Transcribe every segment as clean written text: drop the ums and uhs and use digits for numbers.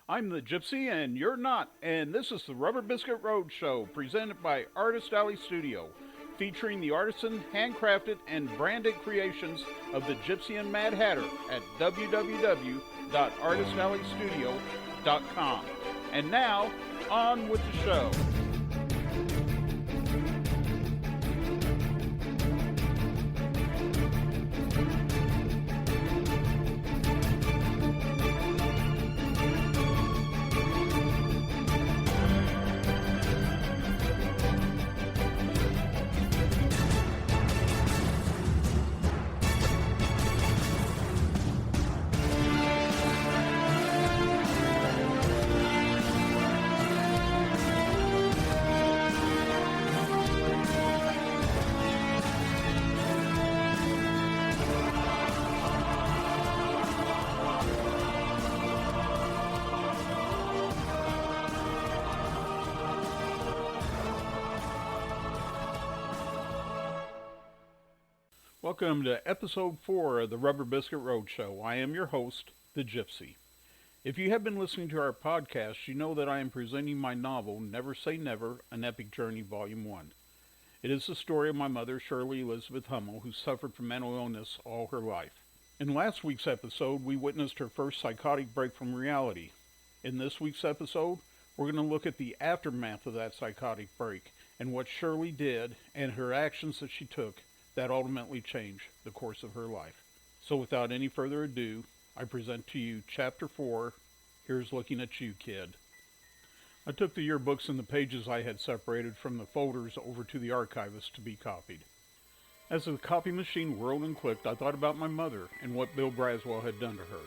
I'm the Gypsy and you're not, and this is the Rubber Biscuit Road Show presented by Artist Alley Studio, featuring the artisan, handcrafted, and branded creations of the Gypsy and Mad Hatter at www.artistalleystudio.com. And now, on with the show. Welcome to episode 4 of the Rubber Biscuit Road Show. I am your host, the Gypsy. If you have been listening to our podcast, you know that I am presenting my novel, Never Say Never, An Epic Journey, Volume 1. It is the story of my mother, Shirley Elizabeth Hummel, who suffered from mental illness all her life. In last week's episode, we witnessed her first psychotic break from reality. In this week's episode, we're going to look at the aftermath of that psychotic break and what Shirley did and her actions that she took that ultimately changed the course of her life. So without any further ado, I present to you Chapter 4, Here's Looking at You, Kid. I took the yearbooks and the pages I had separated from the folders over to the archivist to be copied. As the copy machine whirled and clicked, I thought about my mother and what Bill Braswell had done to her.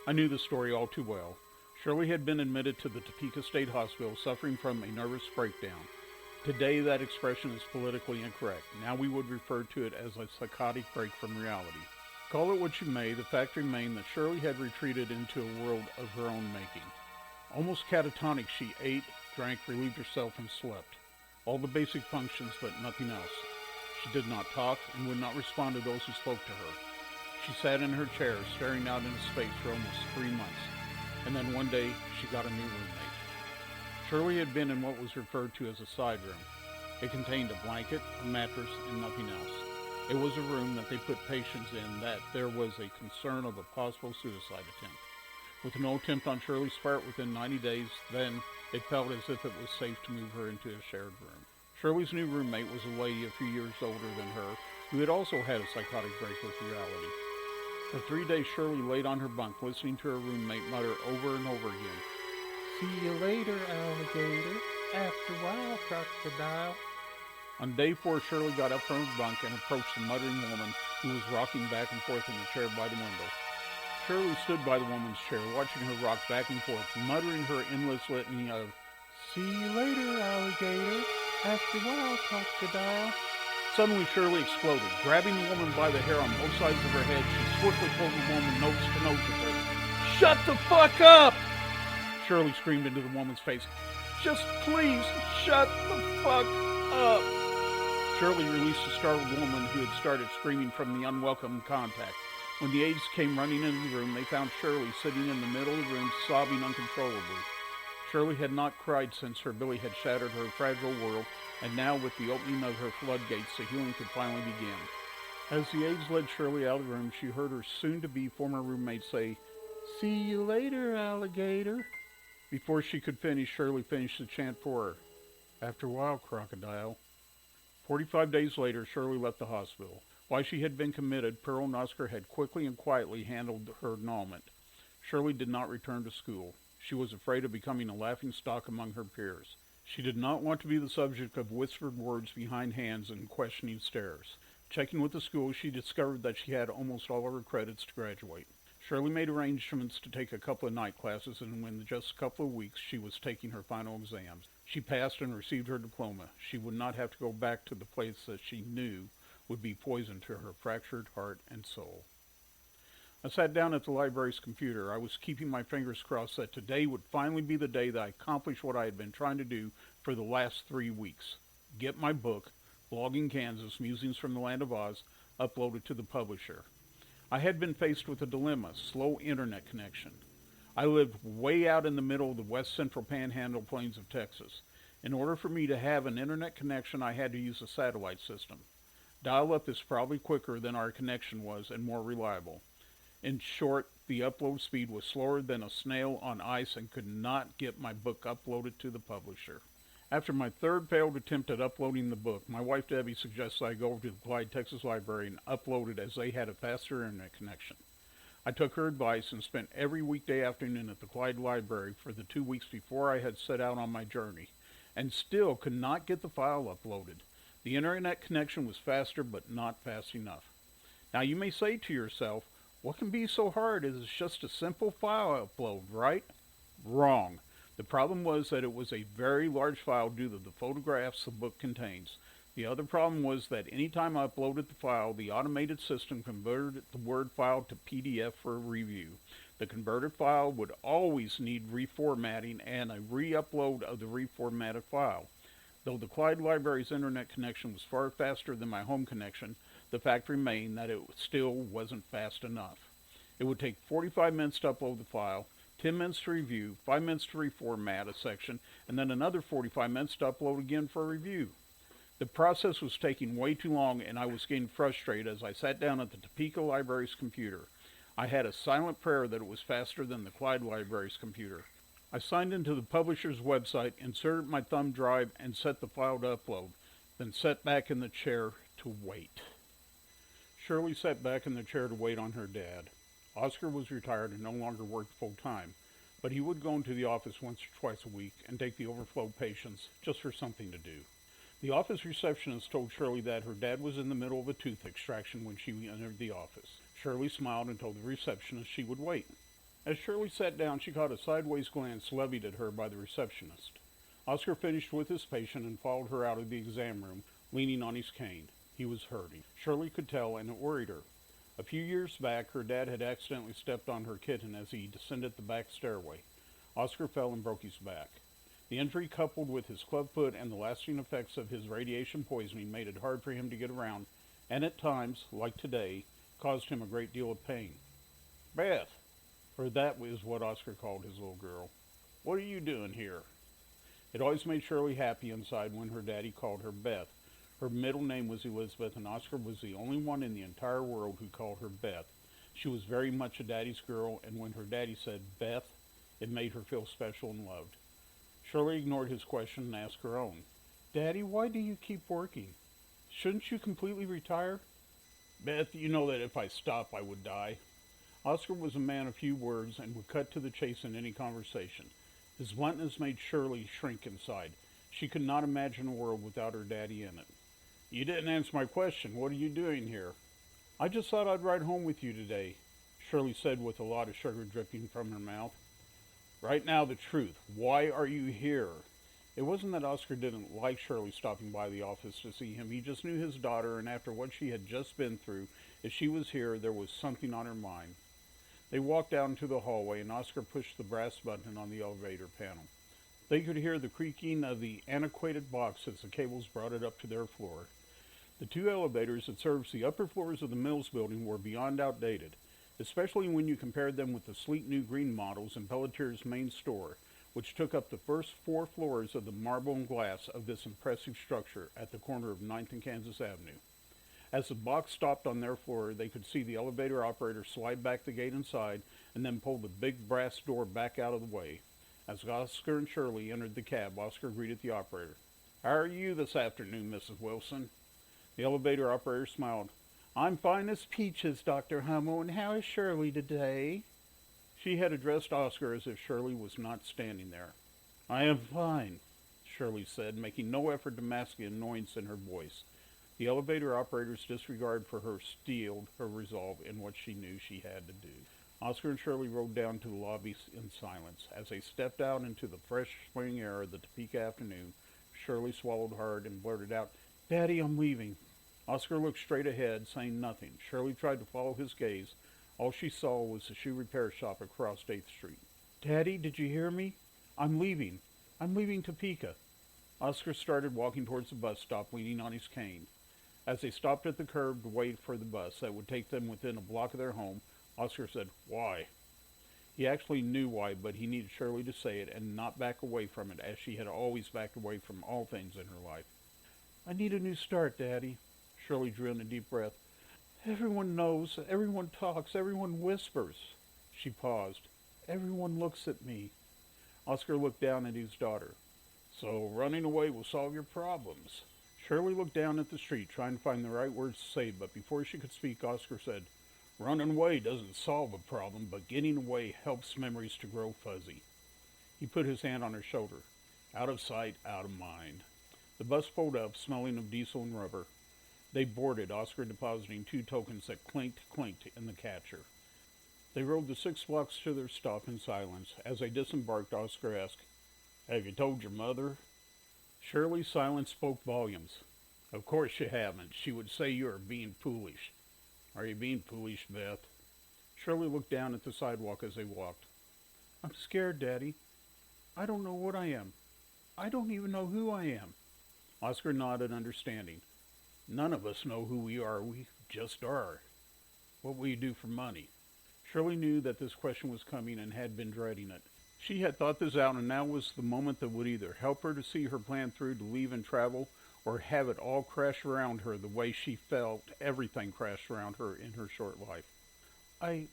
I knew the story all too well. Shirley had been admitted to the Topeka State Hospital suffering from a nervous breakdown. Today, that expression is politically incorrect. Now we would refer to it as a psychotic break from reality. Call it what you may, the fact remained that Shirley had retreated into a world of her own making. Almost catatonic, she ate, drank, relieved herself, and slept. All the basic functions, but nothing else. She did not talk and would not respond to those who spoke to her. She sat in her chair, staring out into space for almost 3 months. And then one day, she got a new roommate. Shirley had been in what was referred to as a side room. It contained a blanket, a mattress, and nothing else. It was a room that they put patients in that there was a concern of a possible suicide attempt. With no attempt on Shirley's part within 90 days, then it felt as if it was safe to move her into a shared room. Shirley's new roommate was a lady a few years older than her, who had also had a psychotic break with reality. For 3 days, Shirley laid on her bunk, listening to her roommate mutter over and over again, "See you later, alligator. After a while, crocodile." On day 4, Shirley got up from her bunk and approached the muttering woman who was rocking back and forth in a chair by the window. Shirley stood by the woman's chair, watching her rock back and forth, muttering her endless litany of, "See you later, alligator. After a while, crocodile." Suddenly, Shirley exploded. Grabbing the woman by the hair on both sides of her head, she swiftly pulled the woman nose to nose with her. "Shut the fuck up!" Shirley screamed into the woman's face. "Just please shut the fuck up." Shirley released the startled woman who had started screaming from the unwelcome contact. When the aides came running into the room, they found Shirley sitting in the middle of the room, sobbing uncontrollably. Shirley had not cried since her Billy had shattered her fragile world, and now with the opening of her floodgates, the healing could finally begin. As the aides led Shirley out of the room, she heard her soon-to-be former roommate say, "See you later, alligator." Before she could finish, Shirley finished the chant for her. "After a while, crocodile." 45 days later, Shirley left the hospital. While she had been committed, Pearl and Oscar had quickly and quietly handled her annulment. Shirley did not return to school. She was afraid of becoming a laughingstock among her peers. She did not want to be the subject of whispered words behind hands and questioning stares. Checking with the school, she discovered that she had almost all of her credits to graduate. Shirley made arrangements to take a couple of night classes, and in just a couple of weeks, she was taking her final exams. She passed and received her diploma. She would not have to go back to the place that she knew would be poison to her fractured heart and soul. I sat down at the library's computer. I was keeping my fingers crossed that today would finally be the day that I accomplished what I had been trying to do for the last 3 weeks. Get my book, Blogging Kansas, Musings from the Land of Oz, uploaded to the publisher. I had been faced with a dilemma: slow internet connection. I lived way out in the middle of the west central panhandle plains of Texas. In order for me to have an internet connection, I had to use a satellite system. Dial-up is probably quicker than our connection was and more reliable. In short, the upload speed was slower than a snail on ice and could not get my book uploaded to the publisher. After my third failed attempt at uploading the book, my wife Debbie suggested I go over to the Clyde, Texas Library and upload it as they had a faster internet connection. I took her advice and spent every weekday afternoon at the Clyde Library for the 2 weeks before I had set out on my journey, and still could not get the file uploaded. The internet connection was faster, but not fast enough. Now you may say to yourself, what can be so hard? It's just a simple file upload, right? Wrong. The problem was that it was a very large file due to the photographs the book contains. The other problem was that anytime I uploaded the file, the automated system converted the Word file to PDF for review. The converted file would always need reformatting and a re-upload of the reformatted file. Though the Clyde Library's internet connection was far faster than my home connection, the fact remained that it still wasn't fast enough. It would take 45 minutes to upload the file, 10 minutes to review, 5 minutes to reformat a section, and then another 45 minutes to upload again for review. The process was taking way too long, and I was getting frustrated as I sat down at the Topeka Library's computer. I had a silent prayer that it was faster than the Clyde Library's computer. I signed into the publisher's website, inserted my thumb drive, and set the file to upload, then sat back in the chair to wait. Shirley sat back in the chair to wait on her dad. Oscar was retired and no longer worked full-time, but he would go into the office once or twice a week and take the overflow patients just for something to do. The office receptionist told Shirley that her dad was in the middle of a tooth extraction when she entered the office. Shirley smiled and told the receptionist she would wait. As Shirley sat down, she caught a sideways glance levied at her by the receptionist. Oscar finished with his patient and followed her out of the exam room, leaning on his cane. He was hurting. Shirley could tell, and it worried her. A few years back, her dad had accidentally stepped on her kitten as he descended the back stairway. Oscar fell and broke his back. The injury, coupled with his clubfoot and the lasting effects of his radiation poisoning, made it hard for him to get around, and at times, like today, caused him a great deal of pain. Beth, for that was what Oscar called his little girl. What are you doing here? It always made Shirley happy inside when her daddy called her Beth. Her middle name was Elizabeth, and Oscar was the only one in the entire world who called her Beth. She was very much a daddy's girl, and when her daddy said Beth, it made her feel special and loved. Shirley ignored his question and asked her own. Daddy, why do you keep working? Shouldn't you completely retire? Beth, you know that if I stop, I would die. Oscar was a man of few words and would cut to the chase in any conversation. His bluntness made Shirley shrink inside. She could not imagine a world without her daddy in it. You didn't answer my question. What are you doing here? I just thought I'd ride home with you today, Shirley said with a lot of sugar dripping from her mouth. Right now, the truth. Why are you here? It wasn't that Oscar didn't like Shirley stopping by the office to see him. He just knew his daughter, and after what she had just been through, if she was here, there was something on her mind. They walked out into the hallway, and Oscar pushed the brass button on the elevator panel. They could hear the creaking of the antiquated box as the cables brought it up to their floor. The two elevators that served the upper floors of the Mills building were beyond outdated, especially when you compared them with the sleek new green models in Pelletier's main store, which took up the first 4 floors of the marble and glass of this impressive structure at the corner of 9th and Kansas Avenue. As the box stopped on their floor, they could see the elevator operator slide back the gate inside and then pull the big brass door back out of the way. As Oscar and Shirley entered the cab, Oscar greeted the operator. How are you this afternoon, Mrs. Wilson? The elevator operator smiled. I'm fine as peaches, Dr. Hummel, and how is Shirley today? She had addressed Oscar as if Shirley was not standing there. I am fine, Shirley said, making no effort to mask the annoyance in her voice. The elevator operator's disregard for her steeled her resolve in what she knew she had to do. Oscar and Shirley rode down to the lobby in silence. As they stepped out into the fresh spring air of the Topeka afternoon, Shirley swallowed hard and blurted out, Daddy, I'm leaving. Oscar looked straight ahead, saying nothing. Shirley tried to follow his gaze. All she saw was the shoe repair shop across 8th Street. Daddy, did you hear me? I'm leaving. I'm leaving Topeka. Oscar started walking towards the bus stop, leaning on his cane. As they stopped at the curb to wait for the bus that would take them within a block of their home, Oscar said, Why? He actually knew why, but he needed Shirley to say it and not back away from it, as she had always backed away from all things in her life. I need a new start, Daddy. Shirley drew in a deep breath. Everyone knows, everyone talks, everyone whispers. She paused. Everyone looks at me. Oscar looked down at his daughter. So running away will solve your problems. Shirley looked down at the street, trying to find the right words to say, but before she could speak, Oscar said, Running away doesn't solve a problem, but getting away helps memories to grow fuzzy. He put his hand on her shoulder. Out of sight, out of mind. The bus pulled up, smelling of diesel and rubber. They boarded, Oscar depositing 2 tokens that clinked in the catcher. They rode the 6 blocks to their stop in silence. As they disembarked, Oscar asked, Have you told your mother? Shirley's silence spoke volumes. Of course you haven't. She would say you are being foolish. Are you being foolish, Beth? Shirley looked down at the sidewalk as they walked. I'm scared, Daddy. I don't know what I am. I don't even know who I am. Oscar nodded, understanding. None of us know who we are. We just are. What will you do for money? Shirley knew that this question was coming and had been dreading it. She had thought this out, and now was the moment that would either help her to see her plan through to leave and travel, or have it all crash around her the way she felt everything crashed around her in her short life. I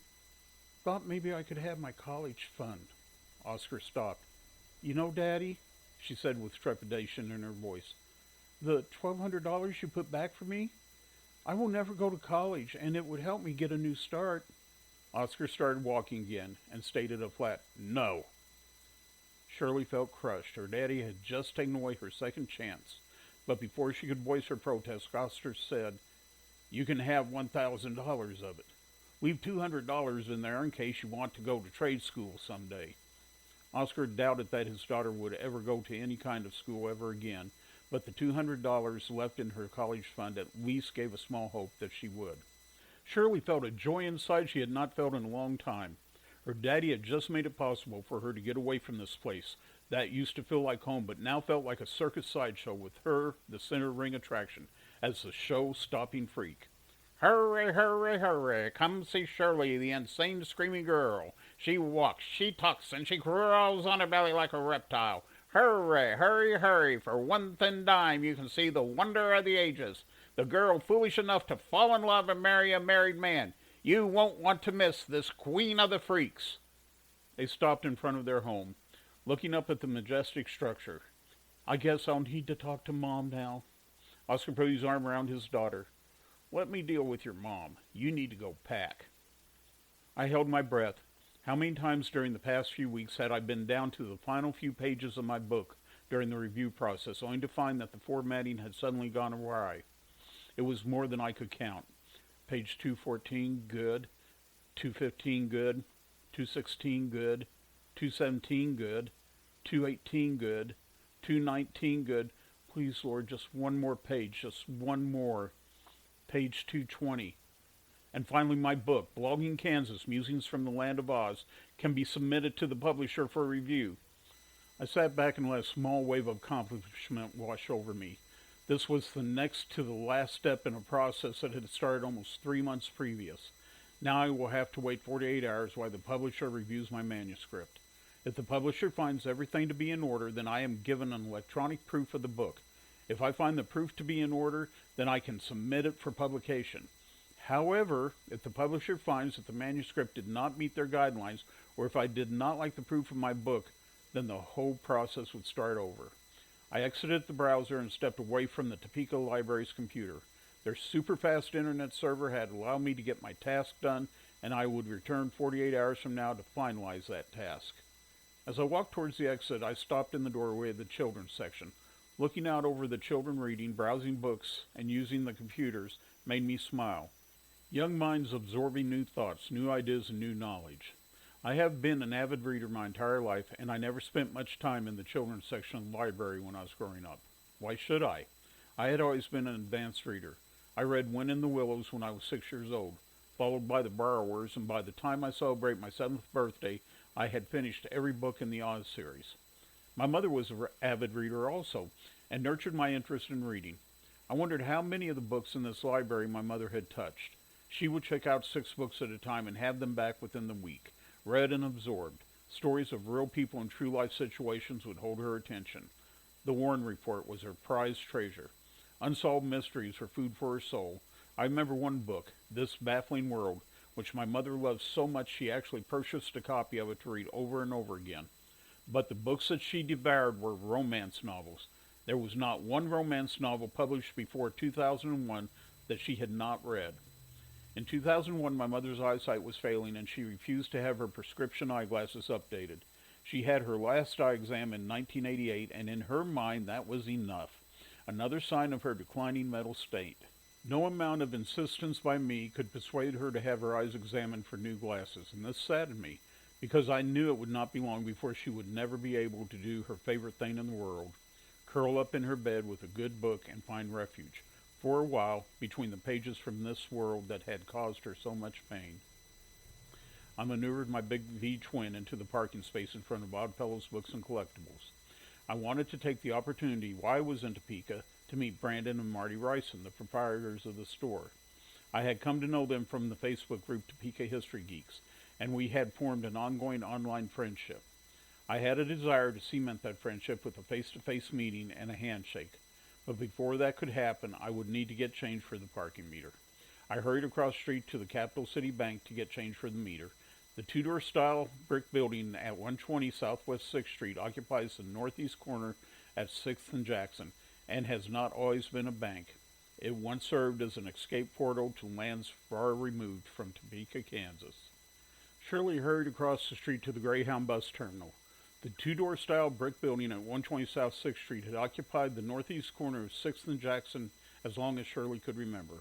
thought maybe I could have my college fund. Oscar stopped. You know, Daddy, she said with trepidation in her voice, the $1,200 you put back for me? I will never go to college, and it would help me get a new start. Oscar started walking again and stated a flat no. Shirley felt crushed. Her daddy had just taken away her second chance. But before she could voice her protest, Oscar said, You can have $1,000 of it. Leave $200 in there in case you want to go to trade school someday. Oscar doubted that his daughter would ever go to any kind of school ever again, but the $200 left in her college fund at least gave a small hope that she would. Shirley felt a joy inside she had not felt in a long time. Her daddy had just made it possible for her to get away from this place that used to feel like home, but now felt like a circus sideshow with her, the center ring attraction, as the show-stopping freak. Hurry, hurry, hurry, come see Shirley, the insane screaming girl. She walks, she talks, and she crawls on her belly like a reptile. Hurry, hurry, hurry, for one thin dime you can see the wonder of the ages. The girl foolish enough to fall in love and marry a married man. You won't want to miss this queen of the freaks. They stopped in front of their home, looking up at the majestic structure. I guess I'll need to talk to Mom now. Oscar put his arm around his daughter. Let me deal with your mom. You need to go pack. I held my breath. How many times during the past few weeks had I been down to the final few pages of my book during the review process, only to find that the formatting had suddenly gone awry. It was more than I could count. Page 214, good. 215, good. 216, good. 217, good. 218, good. 219, good. Please, Lord, just one more page, just one more. Page 220. And finally, my book, Blogging Kansas, Musings from the Land of Oz, can be submitted to the publisher for review. I sat back and let a small wave of accomplishment wash over me. This was the next to the last step in a process that had started almost 3 months previous. Now I will have to wait 48 hours while the publisher reviews my manuscript. If the publisher finds everything to be in order, then I am given an electronic proof of the book. If I find the proof to be in order, then I can submit it for publication. However, if the publisher finds that the manuscript did not meet their guidelines, or if I did not like the proof of my book, then the whole process would start over. I exited the browser and stepped away from the Topeka Library's computer. Their super-fast internet server had allowed me to get my task done, and I would return 48 hours from now to finalize that task. As I walked towards the exit, I stopped in the doorway of the children's section. Looking out over the children reading, browsing books, and using the computers made me smile. Young minds absorbing new thoughts, new ideas, and new knowledge. I have been an avid reader my entire life, and I never spent much time in the children's section of the library when I was growing up. Why should I? I had always been an advanced reader. I read Wind in the Willows when I was 6 years old, followed by The Borrowers, and by the time I celebrate my 7th birthday, I had finished every book in the Oz series. My mother was an avid reader also, and nurtured my interest in reading. I wondered how many of the books in this library my mother had touched. She would check out 6 books at a time and have them back within the week. read and absorbed. Stories of real people and true life situations would hold her attention. The Warren Report was her prized treasure. Unsolved mysteries were food for her soul. I remember one book, This Baffling World, which my mother loved so much she actually purchased a copy of it to read over and over again. But the books that she devoured were romance novels. There was not one romance novel published before 2001 that she had not read. In 2001, my mother's eyesight was failing and she refused to have her prescription eyeglasses updated. She had her last eye exam in 1988, and in her mind that was enough. Another sign of her declining mental state. No amount of insistence by me could persuade her to have her eyes examined for new glasses, and this saddened me, because I knew it would not be long before she would never be able to do her favorite thing in the world, curl up in her bed with a good book and find refuge, for a while, between the pages from this world that had caused her so much pain. I maneuvered my big V-twin into the parking space in front of Oddfellows Books and Collectibles. I wanted to take the opportunity while I was in Topeka to meet Brandon and Marty Ryson, the proprietors of the store. I had come to know them from the Facebook group Topeka History Geeks, and we had formed an ongoing online friendship. I had a desire to cement that friendship with a face-to-face meeting and a handshake, but before that could happen, I would need to get change for the parking meter. I hurried across the street to the Capital City Bank to get change for the meter. The two-door style brick building at 120 Southwest 6th Street occupies the northeast corner at 6th and Jackson, and has not always been a bank. It once served as an escape portal to lands far removed from Topeka, Kansas. Shirley hurried across the street to the Greyhound bus terminal. The two-door style brick building at 120 South 6th Street had occupied the northeast corner of 6th and Jackson as long as Shirley could remember.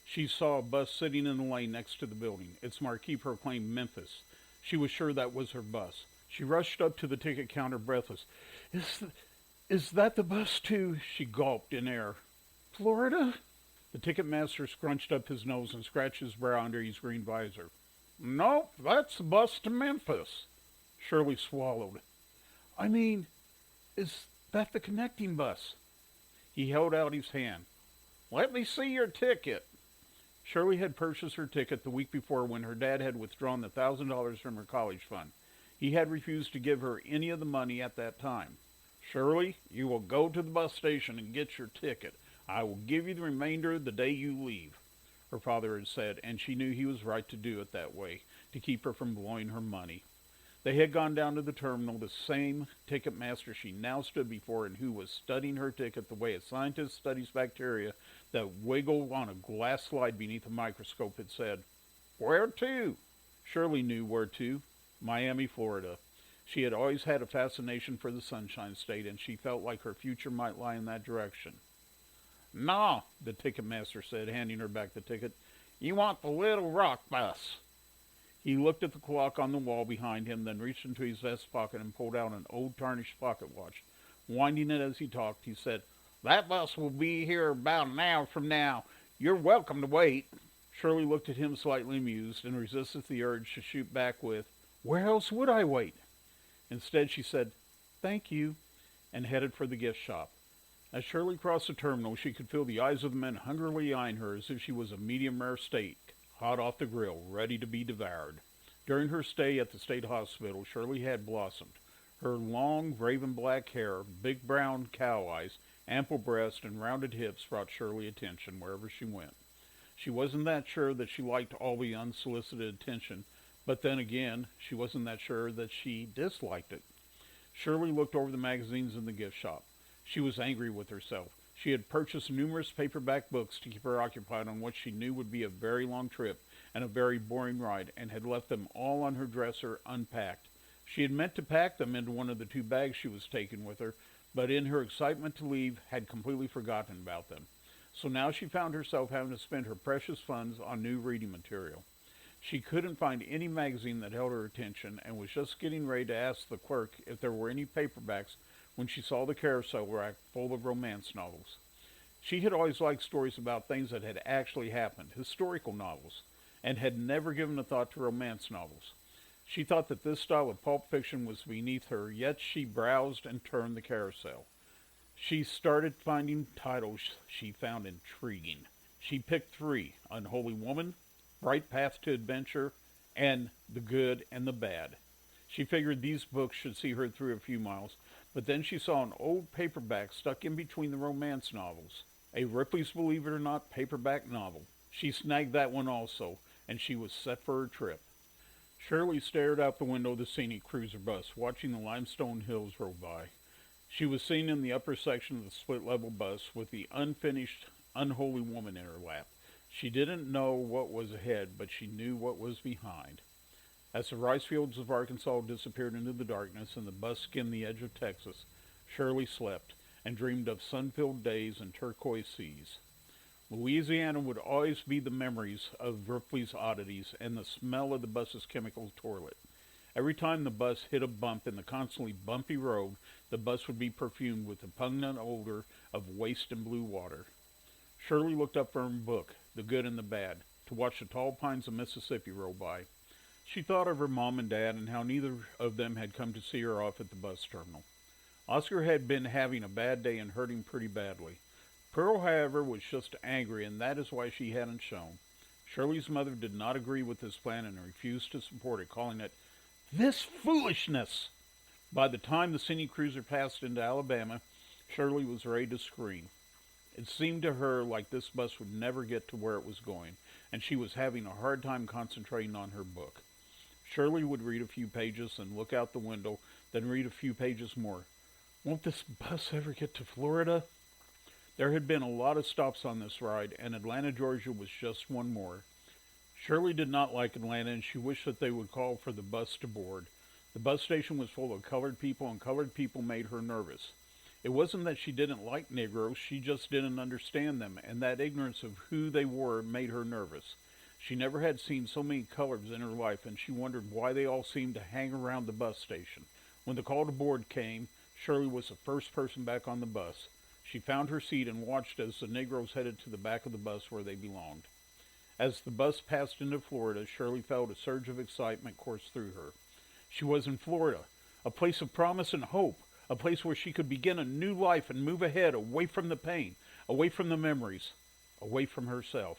She saw a bus sitting in the lane next to the building. Its marquee proclaimed Memphis. She was sure that was her bus. She rushed up to the ticket counter breathless. Is that the bus to? She gulped in air. Florida? The ticket master scrunched up his nose and scratched his brow under his green visor. Nope, that's the bus to Memphis. Shirley swallowed. I mean, is that the connecting bus? He held out his hand. Let me see your ticket. Shirley had purchased her ticket the week before when her dad had withdrawn the $1,000 from her college fund. He had refused to give her any of the money at that time. Shirley, you will go to the bus station and get your ticket. I will give you the remainder the day you leave, her father had said, and she knew he was right to do it that way, to keep her from blowing her money. They had gone down to the terminal, the same ticket master she now stood before and who was studying her ticket the way a scientist studies bacteria that wiggle on a glass slide beneath a microscope had said. Where to? Shirley knew where to. Miami, Florida. She had always had a fascination for the Sunshine State, and she felt like her future might lie in that direction. No, the ticket master said, handing her back the ticket. You want the Little Rock bus. He looked at the clock on the wall behind him, then reached into his vest pocket and pulled out an old tarnished pocket watch. Winding it as he talked, he said, That bus will be here about an hour from now. You're welcome to wait. Shirley looked at him slightly amused and resisted the urge to shoot back with, Where else would I wait? Instead, she said, Thank you, and headed for the gift shop. As Shirley crossed the terminal, she could feel the eyes of the men hungrily eyeing her as if she was a medium-rare steak, hot off the grill, ready to be devoured. During her stay at the state hospital, Shirley had blossomed. Her long, raven black hair, big brown cow eyes, ample breast, and rounded hips brought Shirley attention wherever she went. She wasn't that sure that she liked all the unsolicited attention, but then again, she wasn't that sure that she disliked it. Shirley looked over the magazines in the gift shop. She was angry with herself. She had purchased numerous paperback books to keep her occupied on what she knew would be a very long trip and a very boring ride, and had left them all on her dresser unpacked. She had meant to pack them into one of the 2 bags she was taking with her, but in her excitement to leave, had completely forgotten about them. So now she found herself having to spend her precious funds on new reading material. She couldn't find any magazine that held her attention, and was just getting ready to ask the clerk if there were any paperbacks when she saw the carousel rack full of romance novels. She had always liked stories about things that had actually happened, historical novels, and had never given a thought to romance novels. She thought that this style of pulp fiction was beneath her, yet she browsed and turned the carousel. She started finding titles she found intriguing. She picked 3, Unholy Woman, Bright Path to Adventure, and The Good and the Bad. She figured these books should see her through a few miles, but then she saw an old paperback stuck in between the romance novels. A Ripley's Believe It or Not paperback novel. She snagged that one also, and she was set for her trip. Shirley stared out the window of the scenic cruiser bus, watching the limestone hills roll by. She was seen in the upper section of the split-level bus with the unfinished, unholy woman in her lap. She didn't know what was ahead, but she knew what was behind. As the rice fields of Arkansas disappeared into the darkness and the bus skimmed the edge of Texas, Shirley slept and dreamed of sun-filled days and turquoise seas. Louisiana would always be the memories of Ripley's oddities and the smell of the bus's chemical toilet. Every time the bus hit a bump in the constantly bumpy road, the bus would be perfumed with the pungent odor of waste and blue water. Shirley looked up from her book, The Good and the Bad, to watch the tall pines of Mississippi roll by. She thought of her mom and dad and how neither of them had come to see her off at the bus terminal. Oscar had been having a bad day and hurting pretty badly. Pearl, however, was just angry, and that is why she hadn't shown. Shirley's mother did not agree with this plan and refused to support it, calling it "this foolishness." By the time the scenic cruiser passed into Alabama, Shirley was ready to scream. It seemed to her like this bus would never get to where it was going, and she was having a hard time concentrating on her book. Shirley would read a few pages and look out the window, then read a few pages more. Won't this bus ever get to Florida? There had been a lot of stops on this ride, and Atlanta, Georgia was just one more. Shirley did not like Atlanta, and she wished that they would call for the bus to board. The bus station was full of colored people, and colored people made her nervous. It wasn't that she didn't like Negroes, she just didn't understand them, and that ignorance of who they were made her nervous. She never had seen so many colors in her life, and she wondered why they all seemed to hang around the bus station. When the call to board came, Shirley was the first person back on the bus. She found her seat and watched as the Negroes headed to the back of the bus where they belonged. As the bus passed into Florida, Shirley felt a surge of excitement course through her. She was in Florida, a place of promise and hope, a place where she could begin a new life and move ahead, away from the pain, away from the memories, away from herself.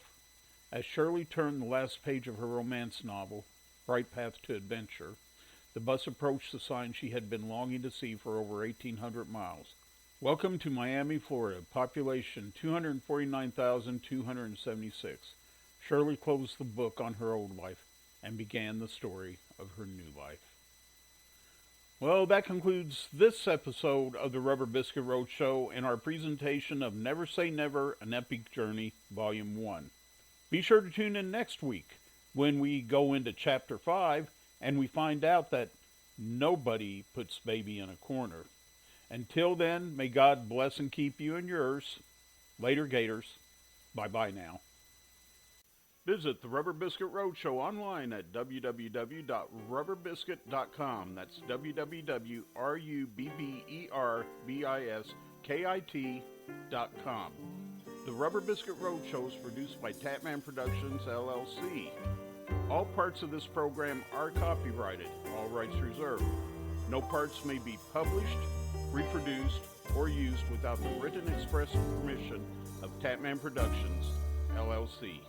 As Shirley turned the last page of her romance novel, Bright Path to Adventure, the bus approached the sign she had been longing to see for over 1,800 miles. Welcome to Miami, Florida, population 249,276. Shirley closed the book on her old life and began the story of her new life. Well, that concludes this episode of the Rubber Biscuit Roadshow and our presentation of Never Say Never, An Epic Journey, Volume 1. Be sure to tune in next week when we go into Chapter 5 and we find out that nobody puts baby in a corner. Until then, may God bless and keep you and yours. Later, Gators. Bye-bye now. Visit the Rubber Biscuit Roadshow online at www.rubberbiscuit.com. That's www.rubberbiskit.com. The Rubber Biscuit Roadshow is produced by Tapman Productions, LLC. All parts of this program are copyrighted, all rights reserved. No parts may be published, reproduced, or used without the written express permission of Tapman Productions, LLC.